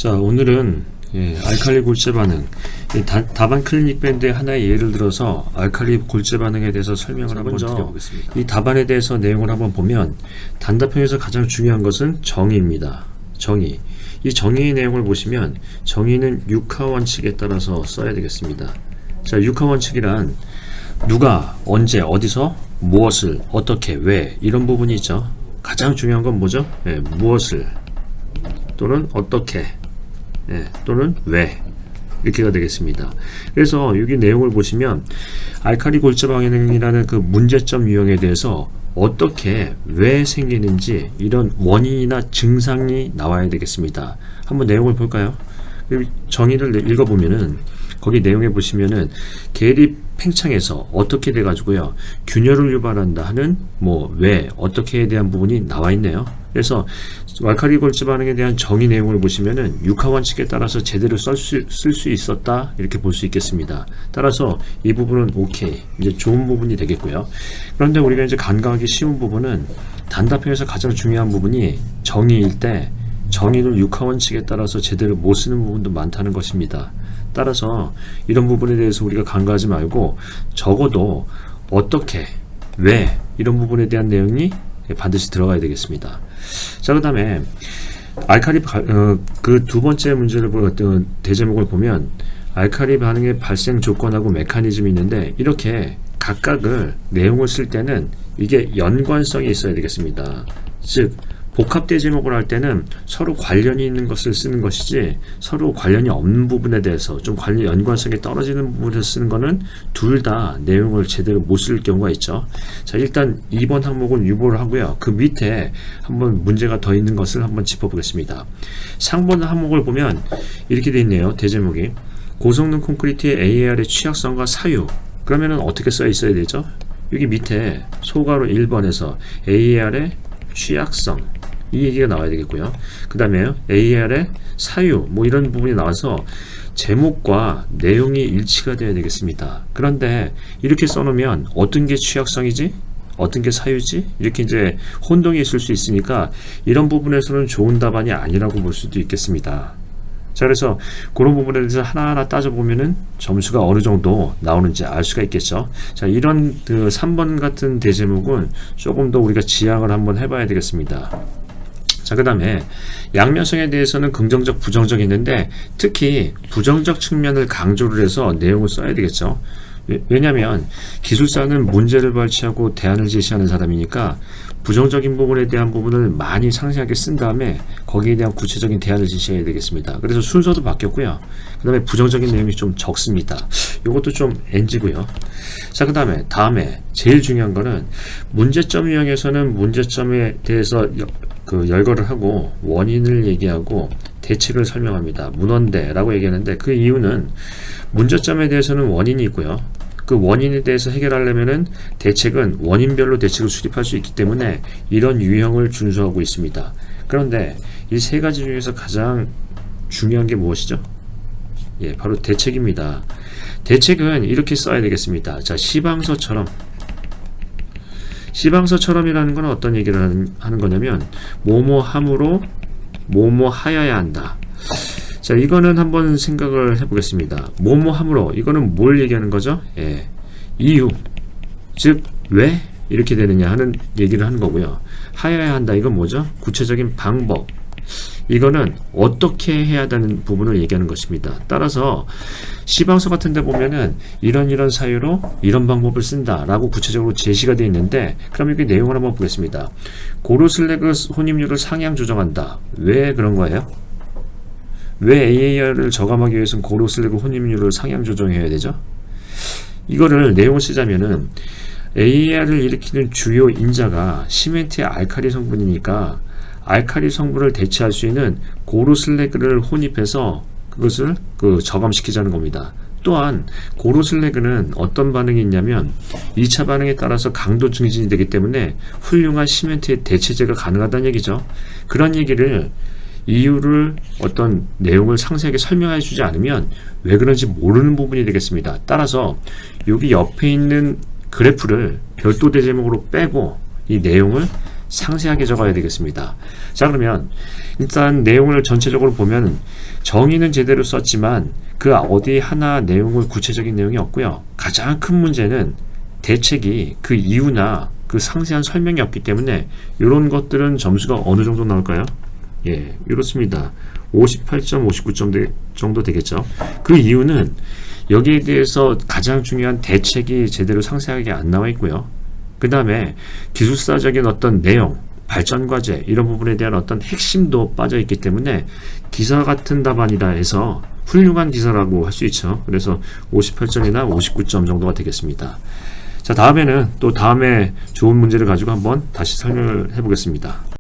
자, 오늘은 알칼리 골재 반응, 다반 클리닉 밴드의 하나의 예를 들어서 알칼리 골재 반응에 대해서 설명을 한번 드려보겠습니다. 이 다반에 대해서 내용을 한번 보면 단답형에서 가장 중요한 것은 정의입니다. 정의. 이 정의의 내용을 보시면 정의는 육하 원칙에 따라서 써야 되겠습니다. 자, 육하 원칙이란 누가, 언제, 어디서, 무엇을, 어떻게, 왜 이런 부분이 있죠. 가장 중요한 건 뭐죠? 무엇을 또는 어떻게 또는 왜 이렇게가 되겠습니다. 그래서 여기 내용을 보시면 알칼리 골재 반응이라는 그 문제점 유형에 대해서 어떻게 왜 생기는지 이런 원인이나 증상이 나와야 되겠습니다. 한번 내용을 볼까요? 정의를 읽어보면은 거기 내용에 보시면은 계리 팽창에서 어떻게 돼가지고요 균열을 유발한다 하는 왜 어떻게에 대한 부분이 나와 있네요. 그래서 알칼리 골재 반응에 대한 정의 내용을 보시면은 육하 원칙에 따라서 제대로 쓸 수 있었다 이렇게 볼 수 있겠습니다. 따라서 이 부분은 오케이, 이제 좋은 부분이 되겠고요. 그런데 우리가 이제 간과하기 쉬운 부분은 단답형에서 가장 중요한 부분이 정의일 때 정의를 육하 원칙에 따라서 제대로 못 쓰는 부분도 많다는 것입니다. 따라서 이런 부분에 대해서 우리가 간과하지 말고 적어도 어떻게, 왜 이런 부분에 대한 내용이 반드시 들어가야 되겠습니다. 자, 그 다음에 알칼리 그 두 번째 문제를 대제목을 보면 알칼리 반응의 발생 조건하고 메커니즘이 있는데 이렇게 각각을 내용을 쓸 때는 이게 연관성이 있어야 되겠습니다. 즉 복합 대제목을 할 때는 서로 관련이 있는 것을 쓰는 것이지 서로 관련이 없는 부분에 대해서 좀 연관성이 떨어지는 부분에서 쓰는 거는 둘 다 내용을 제대로 못 쓸 경우가 있죠. 자, 일단 2번 항목은 유보를 하고요. 그 밑에 한번 문제가 더 있는 것을 한번 짚어보겠습니다. 상번 항목을 보면 이렇게 돼 있네요. 대제목이 고성능 콘크리트의 AAR의 취약성과 사유. 그러면은 어떻게 써 있어야 되죠? 여기 밑에 소가로 1번에서 AAR의 취약성 이 얘기가 나와야 되겠고요. 그 다음에 AR의 사유 이런 부분이 나와서 제목과 내용이 일치가 되어야 되겠습니다. 그런데 이렇게 써놓으면 어떤 게 취약성이지? 어떤 게 사유지? 이렇게 이제 혼동이 있을 수 있으니까 이런 부분에서는 좋은 답안이 아니라고 볼 수도 있겠습니다. 자, 그래서 그런 부분에 대해서 하나하나 따져보면은 점수가 어느 정도 나오는지 알 수가 있겠죠. 자, 이런 3번 같은 대제목은 조금 더 우리가 지향을 한번 해봐야 되겠습니다. 자, 그 다음에 양면성에 대해서는 긍정적, 부정적이 있는데 특히 부정적 측면을 강조를 해서 내용을 써야 되겠죠. 왜냐하면 기술사는 문제를 발치하고 대안을 제시하는 사람이니까 부정적인 부분에 대한 부분을 많이 상세하게 쓴 다음에 거기에 대한 구체적인 대안을 제시해야 되겠습니다. 그래서 순서도 바뀌었고요. 그 다음에 부정적인 내용이 좀 적습니다. 이것도 좀 NG고요. 자, 그 다음에 제일 중요한 거는 문제점 유형에서는 문제점에 대해서 열거를 하고 원인을 얘기하고 대책을 설명합니다. 문헌대라고 얘기하는데 그 이유는 문제점에 대해서는 원인이 있고요. 그 원인에 대해서 해결하려면은 대책은 원인별로 대책을 수립할 수 있기 때문에 이런 유형을 준수하고 있습니다. 그런데 이 세 가지 중에서 가장 중요한 게 무엇이죠? 바로 대책입니다. 대책은 이렇게 써야 되겠습니다. 자, 시방서처럼이라는 건 어떤 얘기를 하는 거냐면 뭐뭐함으로 뭐뭐하여야 한다. 자, 이거는 한번 생각을 해보겠습니다. 뭐뭐함으로 이거는 뭘 얘기하는 거죠? 이유, 즉 왜 이렇게 되느냐 하는 얘기를 하는 거고요. 하여야 한다, 이건 뭐죠? 구체적인 방법, 이거는 어떻게 해야 되는 부분을 얘기하는 것입니다. 따라서 시방서 같은 데 보면은 이런 사유로 이런 방법을 쓴다 라고 구체적으로 제시가 되어 있는데 그럼 여기 내용을 한번 보겠습니다. 고로 슬래그 혼입률을 상향 조정한다. 왜 그런 거예요? 왜 AAR을 저감하기 위해서는 고로 슬래그 혼입률을 상향 조정해야 되죠? 이거를 내용을 쓰자면은 AAR을 일으키는 주요 인자가 시멘트의 알칼리 성분이니까 알칼리 성분을 대체할 수 있는 고로 슬래그를 혼입해서 그것을 저감시키자는 겁니다. 또한 고로 슬래그는 어떤 반응이 있냐면 2차 반응에 따라서 강도 증진이 되기 때문에 훌륭한 시멘트의 대체제가 가능하다는 얘기죠. 그런 얘기를 이유를 어떤 내용을 상세하게 설명해 주지 않으면 왜 그런지 모르는 부분이 되겠습니다. 따라서 여기 옆에 있는 그래프를 별도 대제목으로 빼고 이 내용을 상세하게 적어야 되겠습니다. 자, 그러면 일단 내용을 전체적으로 보면 정의는 제대로 썼지만 그 어디 하나 내용을 구체적인 내용이 없고요. 가장 큰 문제는 대책이 그 이유나 그 상세한 설명이 없기 때문에 이런 것들은 점수가 어느 정도 나올까요? 예, 이렇습니다. 58점, 59점 정도 되겠죠. 그 이유는 여기에 대해서 가장 중요한 대책이 제대로 상세하게 안 나와 있고요. 그 다음에 기술사적인 어떤 내용, 발전 과제 이런 부분에 대한 어떤 핵심도 빠져 있기 때문에 기사 같은 답안이라 해서 훌륭한 기사라고 할 수 있죠. 그래서 58점이나 59점 정도가 되겠습니다. 자, 다음에는 또 다음에 좋은 문제를 가지고 한번 다시 설명을 해보겠습니다.